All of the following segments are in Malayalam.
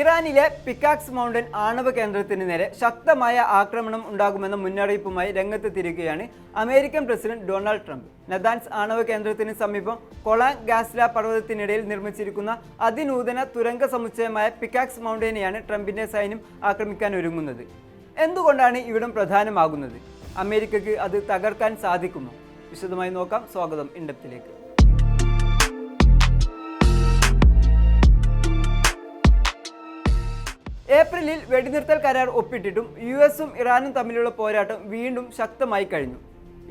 ഇറാനിലെ പിക്കാക്സ് മൗണ്ടൻ ആണവ കേന്ദ്രത്തിന് നേരെ ശക്തമായ ആക്രമണം ഉണ്ടാകുമെന്ന മുന്നറിയിപ്പുമായി രംഗത്തെത്തിയിരിക്കുകയാണ് American president Donald Trump. Natanz ആണവ കേന്ദ്രത്തിന് സമീപം കൊളാങ് ഗാസ്ല പർവ്വതത്തിനിടയിൽ നിർമ്മിച്ചിരിക്കുന്ന അതിനൂതന തുരങ്ക സമുച്ചയമായ പിക്കാക്സ് മൗണ്ടനെയാണ് ട്രംപിന്റെ സൈന്യം ആക്രമിക്കാൻ ഒരുങ്ങുന്നത്. എന്തുകൊണ്ടാണ് ഇവിടം പ്രധാനമാകുന്നത്? അമേരിക്കയ്ക്ക് അത് തകർക്കാൻ സാധിക്കുമോ? വിശദമായി നോക്കാം. സ്വാഗതം ഇൻഡെപ്തിലേക്ക്. ഏപ്രിലിൽ വെടിനിർത്തൽ കരാർ ഒപ്പിട്ടിട്ടും യുഎസും ഇറാനും തമ്മിലുള്ള പോരാട്ടം വീണ്ടും ശക്തമായി കഴിഞ്ഞു.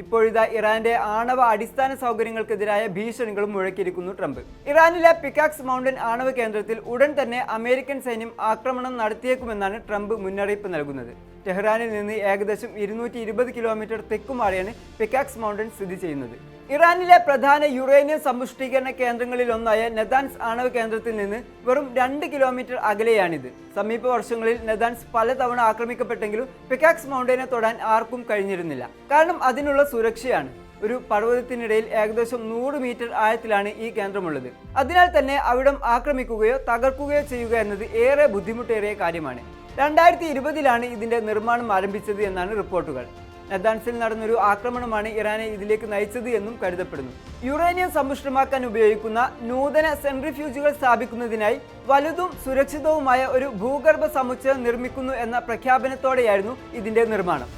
ഇപ്പോഴിതാ ഇറാന്റെ ആണവ അടിസ്ഥാന സൗകര്യങ്ങൾക്കെതിരായ ഭീഷണികളും മുഴക്കിയിരിക്കുന്നു ട്രംപ്. ഇറാനിലെ പിക്കാക്സ് മൗണ്ടൻ ആണവ കേന്ദ്രത്തിൽ ഉടൻ തന്നെ അമേരിക്കൻ സൈന്യം ആക്രമണം നടത്തിയേക്കുമെന്നാണ് ട്രംപ് മുന്നറിയിപ്പ് നൽകുന്നത്. ടെഹ്റാനിൽ നിന്ന് ഏകദേശം 220 കിലോമീറ്റർ തെക്കുമാറിയാണ് പിക്കാക്സ് മൗണ്ടൻ സ്ഥിതി ചെയ്യുന്നത്. ഇറാനിലെ പ്രധാന യുറേനിയം സമ്പുഷ്ടീകരണ കേന്ദ്രങ്ങളിലൊന്നായ നദാൻസ് ആണവ കേന്ദ്രത്തിൽ നിന്ന് വെറും 2 കിലോമീറ്റർ അകലെയാണിത്. സമീപ വർഷങ്ങളിൽ നദാൻസ് പലതവണ ആക്രമിക്കപ്പെട്ടെങ്കിലും പിക്കാക്സ് മൗണ്ടനെ തൊടാൻ ആർക്കും കഴിഞ്ഞിരുന്നില്ല. കാരണം അതിനുള്ള സുരക്ഷയാണ്. ഒരു പർവ്വതത്തിനിടയിൽ ഏകദേശം 100 മീറ്റർ ആഴത്തിലാണ് ഈ കേന്ദ്രമുള്ളത്. അതിനാൽ തന്നെ അവിടം ആക്രമിക്കുകയോ തകർക്കുകയോ ചെയ്യുക എന്നത് ഏറെ ബുദ്ധിമുട്ടേറിയ കാര്യമാണ്. 2020-ലാണ് ഇതിന്റെ നിർമ്മാണം ആരംഭിച്ചത് എന്നാണ് റിപ്പോർട്ടുകൾ. നദാൻസിൽ നടന്നൊരു ആക്രമണമാണ് ഇറാനെ ഇതിലേക്ക് നയിച്ചത് എന്നും കരുതപ്പെടുന്നു. യുറേനിയം സമ്പുഷ്ടമാക്കാൻ ഉപയോഗിക്കുന്ന നൂതന സെൻട്രിഫ്യൂജുകൾ സ്ഥാപിക്കുന്നതിനായി വലുതും സുരക്ഷിതവുമായ ഒരു ഭൂഗർഭ സമുച്ചയം നിർമ്മിക്കുന്നു എന്ന പ്രഖ്യാപനത്തോടെയായിരുന്നു ഇതിന്റെ നിർമ്മാണം.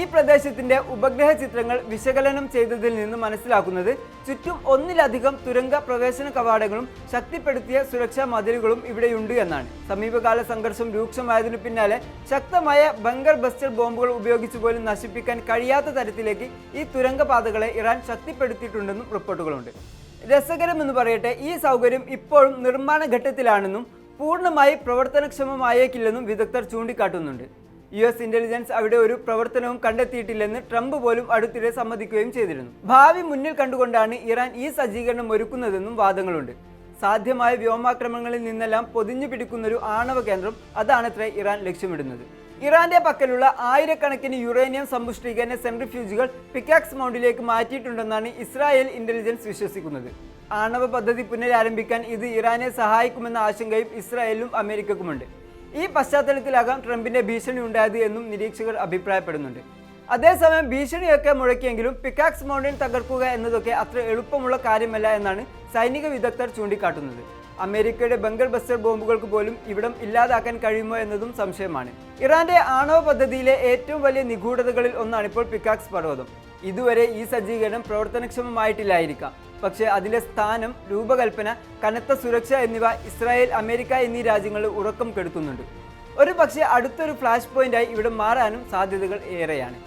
ഈ പ്രദേശത്തിന്റെ ഉപഗ്രഹ ചിത്രങ്ങൾ വിശകലനം ചെയ്തതിൽ നിന്ന് മനസ്സിലാക്കുന്നത് ചുറ്റും ഒന്നിലധികം തുരങ്ക പ്രവേശന കവാടങ്ങളും ശക്തിപ്പെടുത്തിയ സുരക്ഷാ മതിലുകളും ഇവിടെയുണ്ട് എന്നാണ്. സമീപകാല സംഘർഷം രൂക്ഷമായതിനു പിന്നാലെ ശക്തമായ ബങ്കർ ബസ്റ്റർ ബോംബുകൾ ഉപയോഗിച്ചു പോലും നശിപ്പിക്കാൻ കഴിയാത്ത തരത്തിലേക്ക് ഈ തുരങ്കപാതകളെ ഇറാൻ ശക്തിപ്പെടുത്തിയിട്ടുണ്ടെന്നും റിപ്പോർട്ടുകളുണ്ട്. രസകരമെന്ന് പറയട്ടെ, ഈ സൗകര്യം ഇപ്പോഴും നിർമ്മാണ ഘട്ടത്തിലാണെന്നും പൂർണ്ണമായി പ്രവർത്തനക്ഷമമായേക്കില്ലെന്നും വിദഗ്ധർ ചൂണ്ടിക്കാട്ടുന്നുണ്ട്. US ഇന്റലിജൻസ് അവിടെ ഒരു പ്രവർത്തനവും കണ്ടെത്തിയിട്ടില്ലെന്ന് ട്രംപ് പോലും അടുത്തിടെ സമ്മതിക്കുകയും ചെയ്തിരുന്നു. ഭാവി മുന്നിൽ കണ്ടുകൊണ്ടാണ് ഇറാൻ ഈ സജ്ജീകരണം ഒരുക്കുന്നതെന്നും വാദങ്ങളുണ്ട്. സാധ്യമായ വ്യോമാക്രമണങ്ങളിൽ നിന്നെല്ലാം പൊതിഞ്ഞു പിടിക്കുന്നൊരു ആണവ കേന്ദ്രം, അതാണത്രേ ഇറാൻ ലക്ഷ്യമിടുന്നത്. ഇറാന്റെ പക്കലുള്ള ആയിരക്കണക്കിന് യുറേനിയം സമ്പുഷ്ടീകരണ സെൻട്രിഫ്യൂജുകൾ പിക്കാക്സ് മൗണ്ടിലേക്ക് മാറ്റിയിട്ടുണ്ടെന്നാണ് ഇസ്രായേൽ ഇന്റലിജൻസ് വിശ്വസിക്കുന്നത്. ആണവ പദ്ധതി പുനരാരംഭിക്കാൻ ഇത് ഇറാനെ സഹായിക്കുമെന്ന ആശങ്കയും ഇസ്രായേലിനും അമേരിക്കക്കുമുണ്ട്. ഈ പശ്ചാത്തലത്തിലാകാം ട്രംപിന്റെ ഭീഷണി ഉണ്ടായത് എന്നും നിരീക്ഷകർ അഭിപ്രായപ്പെടുന്നുണ്ട്. അതേസമയം ഭീഷണിയൊക്കെ മുഴക്കിയെങ്കിലും പിക്കാക്സ് മൗണ്ടൻ തകർക്കുക എന്നതൊക്കെ അത്ര എളുപ്പമുള്ള കാര്യമല്ല എന്നാണ് സൈനിക വിദഗ്ധർ ചൂണ്ടിക്കാട്ടുന്നത്. അമേരിക്കയുടെ ബങ്കർ ബസ്റ്റർ ബോംബുകൾക്ക് പോലും ഇവിടം ഇല്ലാതാക്കാൻ കഴിയുമോ എന്നതും സംശയമാണ്. ഇറാന്റെ ആണവ പദ്ധതിയിലെ ഏറ്റവും വലിയ നിഗൂഢതകളിൽ ഒന്നാണിപ്പോൾ പിക്കാക്സ് പർവ്വതം. ഇതുവരെ ഈ സജ്ജീകരണം പ്രവർത്തനക്ഷമമായിട്ടില്ലായിരിക്കാം. പക്ഷേ അതിൻ്റെ സ്ഥാനം, രൂപകൽപ്പന, കനത്ത സുരക്ഷ എന്നിവ ഇസ്രായേൽ, അമേരിക്ക എന്നീ രാജ്യങ്ങളിൽ ഉറക്കം കെടുത്തുന്നുണ്ട്. ഒരു പക്ഷേ അടുത്തൊരു ഫ്ലാഷ് പോയിന്റായി ഇവിടെ മാറാനും സാധ്യതകൾ ഏറെയാണ്.